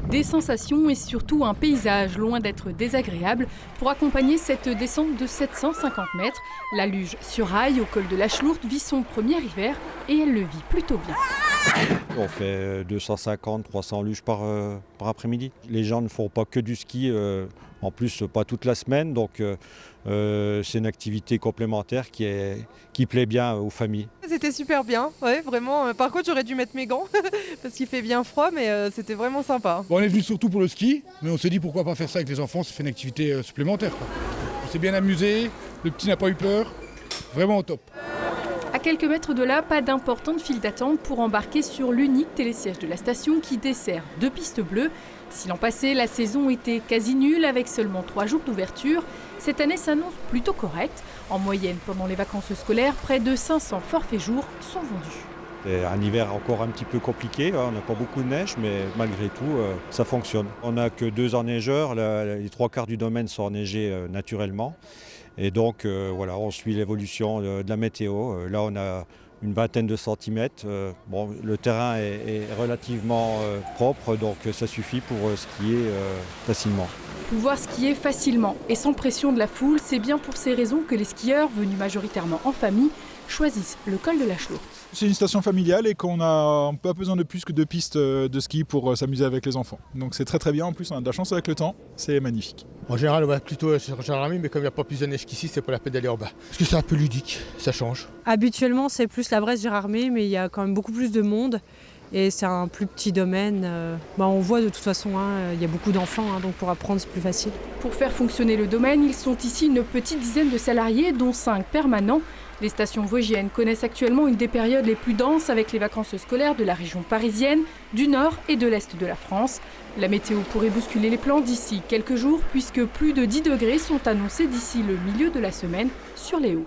Des sensations et surtout un paysage loin d'être désagréable pour accompagner cette descente de 750 mètres. La luge sur rail au col de la Schlourte vit son premier hiver et elle le vit plutôt bien. On fait 250-300 luges par après-midi. Les gens ne font pas que du ski, en plus pas toute la semaine, donc c'est une activité complémentaire qui plaît bien aux familles. C'était super bien, ouais, vraiment. Par contre, j'aurais dû mettre mes gants parce qu'il fait bien froid, mais c'était vraiment sympa. Bon, on est venu surtout pour le ski, mais on s'est dit pourquoi pas faire ça avec les enfants, ça fait une activité supplémentaire, quoi. On s'est bien amusé, le petit n'a pas eu peur, vraiment au top. À quelques mètres de là, pas d'importante file d'attente pour embarquer sur l'unique télésiège de la station qui dessert 2 pistes bleues. Si l'an passé, la saison était quasi nulle avec seulement 3 jours d'ouverture, cette année s'annonce plutôt correcte. En moyenne, pendant les vacances scolaires, près de 500 forfaits jours sont vendus. C'est un hiver encore un petit peu compliqué, on n'a pas beaucoup de neige, mais malgré tout, ça fonctionne. On n'a que 2 enneigeurs, les 3/4 du domaine sont enneigés naturellement. Et donc voilà, on suit l'évolution de la météo. Là, on a une vingtaine de centimètres. Bon, le terrain est relativement propre, donc ça suffit pour skier facilement. Pouvoir skier facilement et sans pression de la foule, c'est bien pour ces raisons que les skieurs, venus majoritairement en famille, choisissent le col de la Schlourte. C'est une station familiale et qu'on n'a pas besoin de plus que 2 pistes de ski pour s'amuser avec les enfants. Donc c'est très très bien, en plus on a de la chance avec le temps, c'est magnifique. En général, on va plutôt sur Jarami, mais comme il n'y a pas plus de neige qu'ici, c'est pas la peine d'aller en bas. Parce que c'est un peu ludique, ça change. Habituellement, c'est plus la Bresse-Gérardmer, mais il y a quand même beaucoup plus de monde. Et c'est un plus petit domaine. On voit de toute façon, il y a beaucoup d'enfants, donc pour apprendre, c'est plus facile. Pour faire fonctionner le domaine, ils sont ici une petite dizaine de salariés, dont 5 permanents. Les stations vosgiennes connaissent actuellement une des périodes les plus denses avec les vacances scolaires de la région parisienne, du nord et de l'est de la France. La météo pourrait bousculer les plans d'ici quelques jours puisque plus de 10 degrés sont annoncés d'ici le milieu de la semaine sur les hauts.